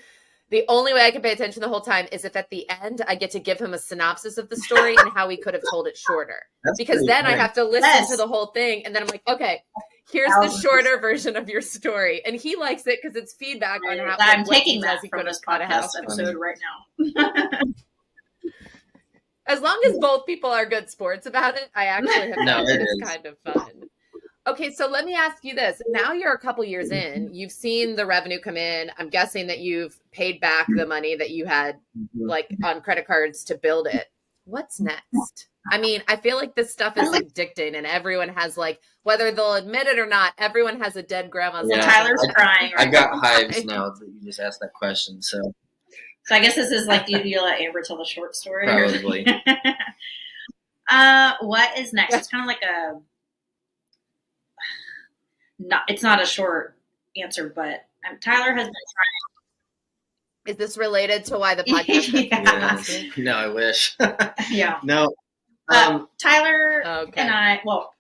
the only way I can pay attention the whole time is if at the end I get to give him a synopsis of the story and how we could have told it shorter. Because then I have to listen to the whole thing, and then I'm like, okay, here's the shorter version of your story. And he likes it because it's feedback on how I'm taking that from this podcast episode right now. As long as both people are good sports about it, I actually have found it's kind of fun. Okay, so let me ask you this. Now you're a couple years in. You've seen the revenue come in. I'm guessing that you've paid back the money that you had like on credit cards to build it. What's next? I mean, I feel like this stuff is addicting, and everyone has like, whether they'll admit it or not, everyone has a dead grandma's. Yeah. Tyler's crying. I've got hives now that you just asked that question. So I guess this is like, do you let Amber tell the short story? Probably. What is next? It's kind of like it's not a short answer, but Tyler has been trying. Is this related to why the podcast? No, I wish. Yeah. No. Tyler and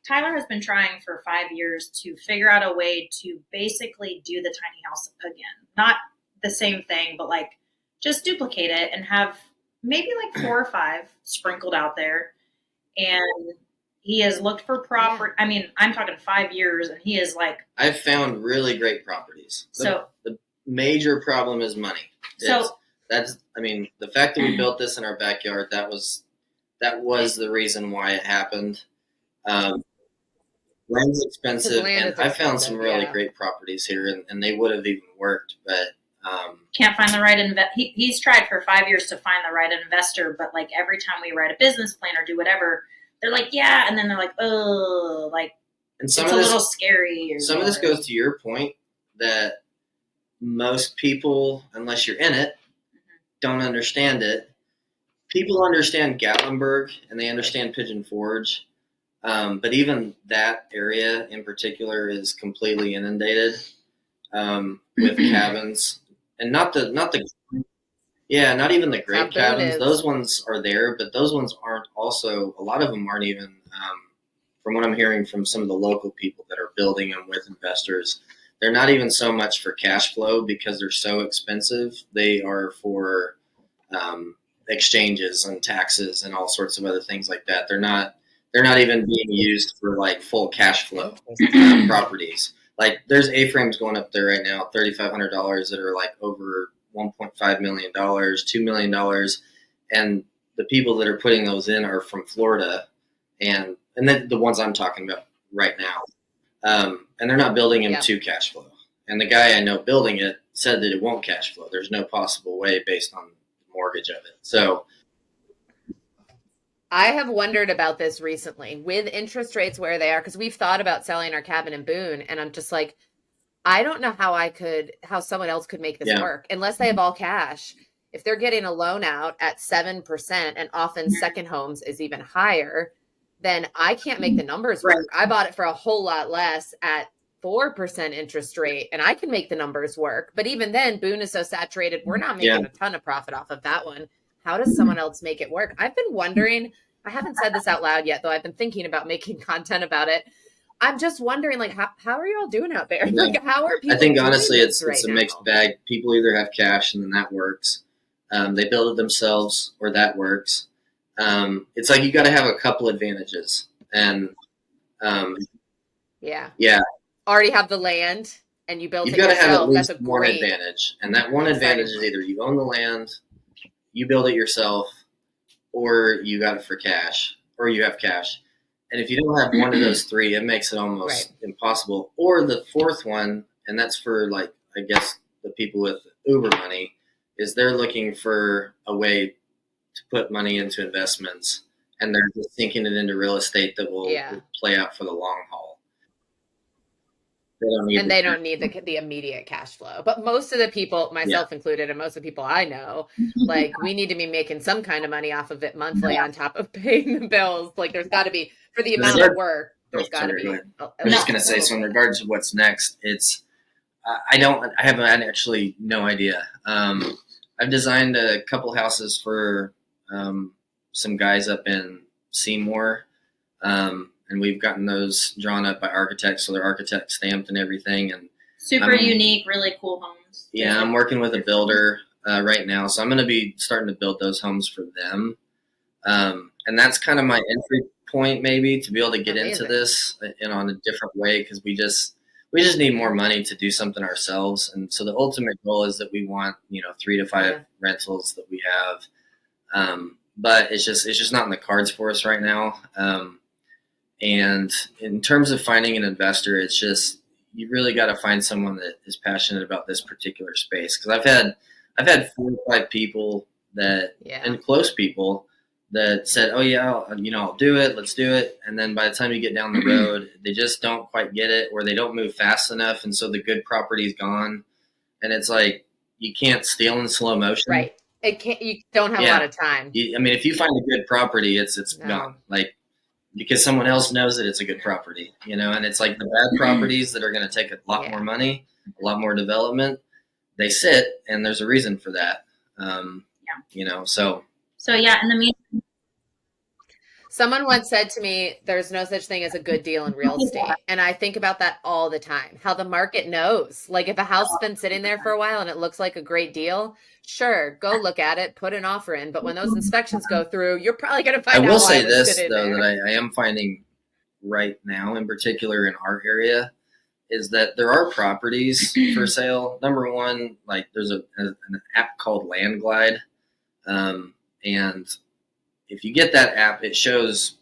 Tyler has been trying for 5 years to figure out a way to basically do the tiny house again. Not the same thing, but like just duplicate it and have maybe like 4 or 5 sprinkled out there. And he has looked for property. I mean, I'm talking 5 years, and he is like. I've found really great properties. The major problem is money. The fact that we built this in our backyard, that was the reason why it happened. Land's expensive, and I found some really great properties here, and they would have even worked, but can't find the right he's tried for 5 years to find the right investor, but like every time we write a business plan or do whatever, they're like, yeah, and then they're like, oh, like it's a little scary. Some of this goes to your point that most people, unless you're in it, don't understand it. People understand Gatlinburg and they understand Pigeon Forge, but even that area in particular is completely inundated with cabins, and not even the great cabins. Those ones are there, but those ones aren't. Also, a lot of them aren't even. From what I'm hearing from some of the local people that are building them with investors, they're not even so much for cash flow because they're so expensive. They are for exchanges and taxes and all sorts of other things like that. They're not even being used for like full cash flow properties. Like there's A-frames going up there right now, $3,500 that are like over $1.5 million, $2 million. And the people that are putting those in are from Florida. And then the ones I'm talking about right now. And they're not building them to cash flow. And the guy I know building it said that it won't cash flow. There's no possible way based on the mortgage of it. So I have wondered about this recently with interest rates where they are, because we've thought about selling our cabin in Boone, and I'm just like, I don't know how someone else could make this work unless they have all cash. If they're getting a loan out at 7%, and often second homes is even higher, then I can't make the numbers work. I bought it for a whole lot less at 4% interest rate, and I can make the numbers work. But even then, Boone is so saturated, we're not making a ton of profit off of that one. How does someone else make it work? I've been wondering, I haven't said this out loud yet, though I've been thinking about making content about it. I'm just wondering, like, how are you all doing out there? Yeah. Like, how are people? I think honestly, it's a mixed bag. People either have cash and then that works. They build it themselves, or that works. It's like you got to have a couple advantages, and already have the land and you build it yourself. You've got to have at least one great advantage, and that one advantage is either you own the land, you build it yourself, or you got it for cash, or you have cash. And if you don't have one of those three, it makes it almost impossible. Or the fourth one, and that's for, like, I guess the people with Uber money, is they're looking for a way to put money into investments, and they're just sinking it into real estate that will play out for the long haul. They don't need the immediate cash flow. But most of the people, myself included, and most of the people I know, like, we need to be making some kind of money off of it monthly on top of paying the bills. Like, there's got to be, for the amount of work, there's got to be. I was just going to say, so in regards to what's next, it's, I have actually no idea. I've designed a couple houses for some guys up in Seymour, and we've gotten those drawn up by architects, so they're architect stamped and everything. And super unique, really cool homes. Yeah, I'm working with a builder right now, so I'm going to be starting to build those homes for them, and that's kind of my entry point, maybe, to be able to get into this in on a different way, because we just need more money to do something ourselves. And so the ultimate goal is that we want 3 to 5 rentals that we have, but it's just not in the cards for us right now. And in terms of finding an investor, it's just, you really got to find someone that is passionate about this particular space. Because I've had 4 or 5 people and close people that said, "Oh yeah, I'll do it. Let's do it." And then by the time you get down the road, they just don't quite get it, or they don't move fast enough, and so the good property's gone. And it's like, you can't steal in slow motion. Right. You don't have a lot of time. If you find a good property, it's gone. Like, because someone else knows that it's a good property, and it's like the bad properties that are going to take a lot more money, a lot more development, they sit, and there's a reason for that. So in the meantime, someone once said to me, there's no such thing as a good deal in real estate. And I think about that all the time, how the market knows. Like, if a house has been sitting there for a while and it looks like a great deal, sure, go look at it, put an offer in. But when those inspections go through, you're probably going to find out. I will say this, though, that I am finding right now, in particular in our area, is that there are properties for sale. Number one, like, there's an app called Landglide. And if you get that app, it shows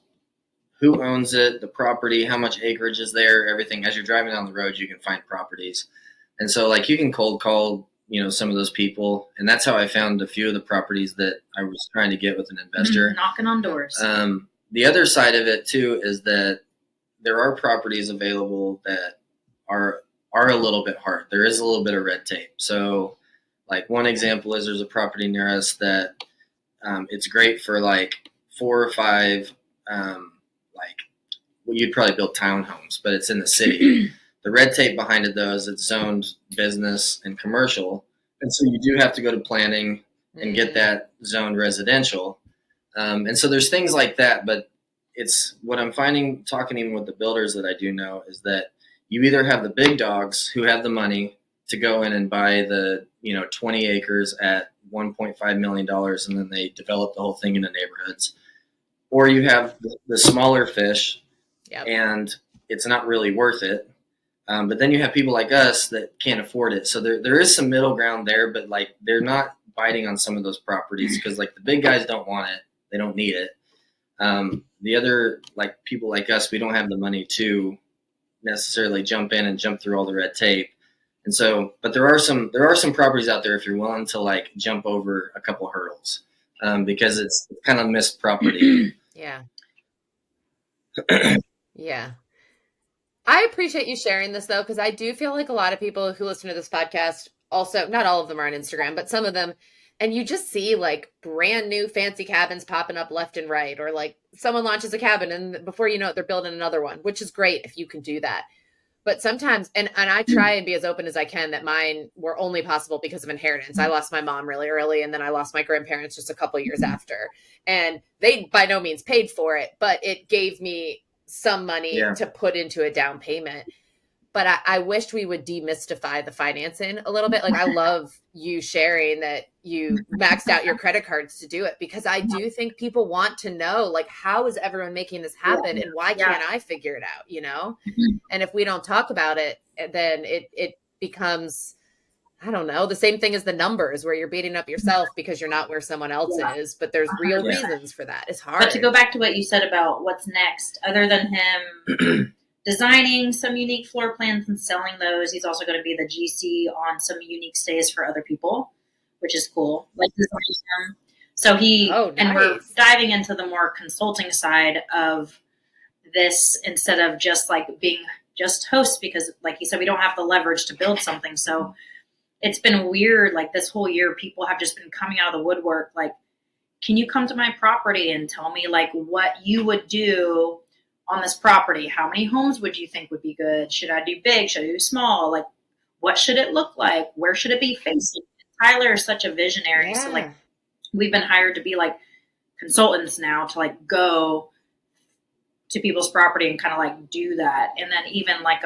who owns it, the property, how much acreage is there, everything. As you're driving down the road, you can find properties. And so, like, you can cold call, some of those people. And that's how I found a few of the properties that I was trying to get with an investor. Knocking on doors. The other side of it, too, is that there are properties available that are a little bit hard. There is a little bit of red tape. So, like, one example is there's a property near us that it's great for, like, 4 or 5, you'd probably build townhomes, but it's in the city. The red tape behind it, though, is it's zoned business and commercial. And so you do have to go to planning and get that zoned residential. And so there's things like that, but it's what I'm finding, talking even with the builders that I do know, is that you either have the big dogs who have the money to go in and buy the 20 acres at $1.5 million, and then they develop the whole thing into neighborhoods, or you have the smaller fish, and it's not really worth it. But then you have people like us that can't afford it. So there is some middle ground there, but like they're not biting on some of those properties because like the big guys don't want it. They don't need it. The other like people like us, we don't have the money to necessarily jump in and jump through all the red tape. And so, but there are some properties out there if you're willing to like jump over a couple hurdles, because it's kind of missed property. Yeah. Yeah. I appreciate you sharing this though, because I do feel like a lot of people who listen to this podcast also, not all of them are on Instagram, but some of them, and you just see like brand new fancy cabins popping up left and right, or like someone launches a cabin and before you know it, they're building another one, which is great if you can do that. But sometimes, and I try and be as open as I can that mine were only possible because of inheritance. I lost my mom really early, and then I lost my grandparents just a couple years after. And they by no means paid for it, but it gave me some money to put into a down payment. But I wished we would demystify the financing a little bit. Like I love you sharing that you maxed out your credit cards to do it, because I do think people want to know, like, how is everyone making this happen and why can't I figure it out, you know? And if we don't talk about it, then it becomes, I don't know, the same thing as the numbers where you're beating up yourself because you're not where someone else is, but there's real reasons for that. It's hard. But to go back to what you said about what's next, other than him designing some unique floor plans and selling those, he's also going to be the GC on some unique stays for other people, which is cool. Like designing. So and we're diving into the more consulting side of this instead of just like being just hosts, because like he said, we don't have the leverage to build something. So it's been weird. Like this whole year, people have just been coming out of the woodwork. Like, can you come to my property and tell me like what you would do on this property? How many homes would you think would be good? Should I do big? Should I do small? Like, what should it look like? Where should it be facing? Tyler is such a visionary. So like we've been hired to be like consultants now to like go to people's property and kind of like do that. And then even like,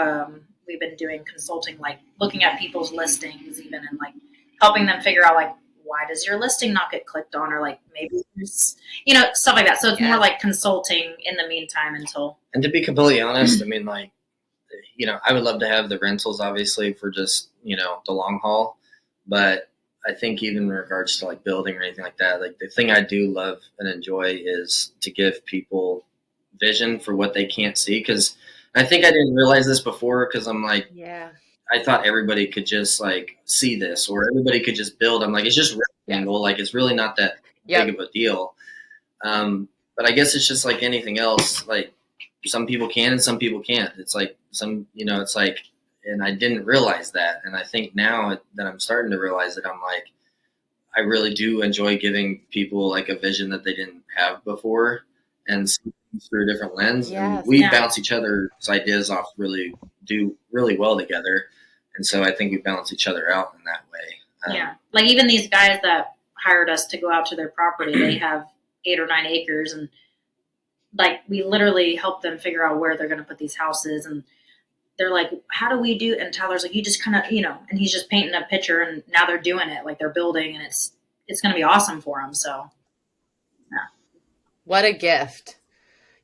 we've been doing consulting, like looking at people's listings even and like helping them figure out like, why does your listing not get clicked on? Or like maybe there's, you know, stuff like that. So it's more like consulting in the meantime until. And to be completely honest, I mean, like, you know, I would love to have the rentals obviously for just, you know, the long haul. But I think even in regards to like building or anything like that, like the thing I do love and enjoy is to give people vision for what they can't see. Cause I think I didn't realize this before because I'm like, I thought everybody could just like see this or everybody could just build. I'm like, it's just rectangle. Like it's really not that big of a deal. But I guess it's just like anything else. Like some people can and some people can't. It's like some, you know, it's like, and I didn't realize that. And I think now that I'm starting to realize it, I'm like, I really do enjoy giving people like a vision that they didn't have before and see things through a different lens. And we bounce each other's ideas off really well together. And so I think we balance each other out in that way. Like even these guys that hired us to go out to their property, they have 8 or 9 acres and like we literally help them figure out where they're going to put these houses. And they're like, how do we do? And Tyler's like, you just kind of, you know, and he's just painting a picture and now they're doing it. Like they're building and it's going to be awesome for them. So what a gift.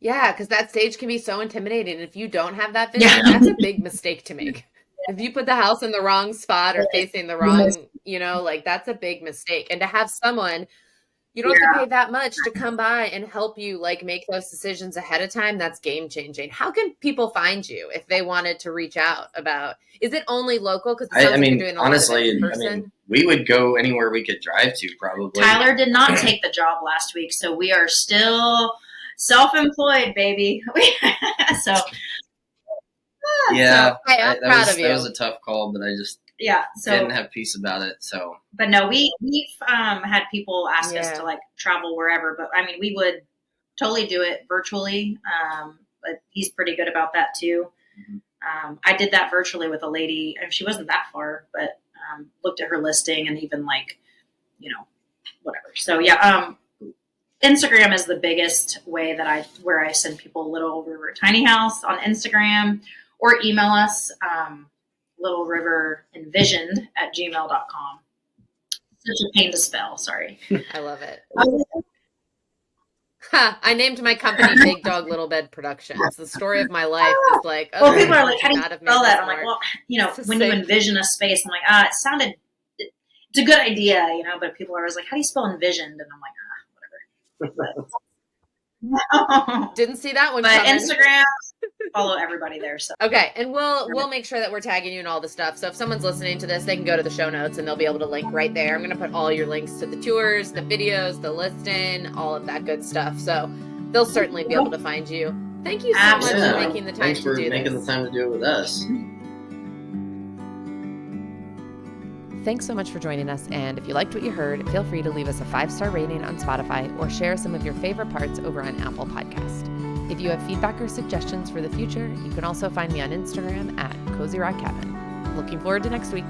Yeah. Cause that stage can be so intimidating. If you don't have that vision, that's a big mistake to make. If you put the house in the wrong spot or facing the wrong, you know, like that's a big mistake. And to have someone, you don't have to pay that much to come by and help you like make those decisions ahead of time. That's game changing. How can people find you if they wanted to reach out about, is it only local? Because I mean, like honestly, I mean, we would go anywhere we could drive to probably. Tyler did not take the job last week. So we are still self-employed, baby. So yeah, so, I'm proud of you. That was a tough call, but I just didn't have peace about it. So, but no, we've had people ask us to like travel wherever, but I mean, we would totally do it virtually. But he's pretty good about that too. Mm-hmm. I did that virtually with a lady, and she wasn't that far, but looked at her listing and even like, you know, whatever. So Instagram is the biggest way that where I send people Little River Tiny House on Instagram, or email us littleriverinvisioned@gmail.com. Such a pain to spell. Sorry. I love it. Ha, I named my company Big Dog Little Bed Productions. The story of my life is like, well, people are like, how do you spell that? I'm like, well, when you same. envision a space, I'm like, it's a good idea, but people are always like, how do you spell envisioned? And I'm like, whatever. No. Didn't see that one But coming. Instagram, follow everybody there. So okay, and we'll make sure that we're tagging you and all the stuff. So if someone's listening to this, they can go to the show notes and they'll be able to link right there. I'm going to put all your links to the tours, the videos, the listing, all of that good stuff. So they'll certainly be able to find you. Thank you so much for making the time to do this. Thanks for making the time to do it with us. Thanks so much for joining us, and if you liked what you heard, feel free to leave us a 5-star rating on Spotify or share some of your favorite parts over on Apple Podcast. If you have feedback or suggestions for the future, you can also find me on Instagram at Cozy Rock Cabin. Looking forward to next week.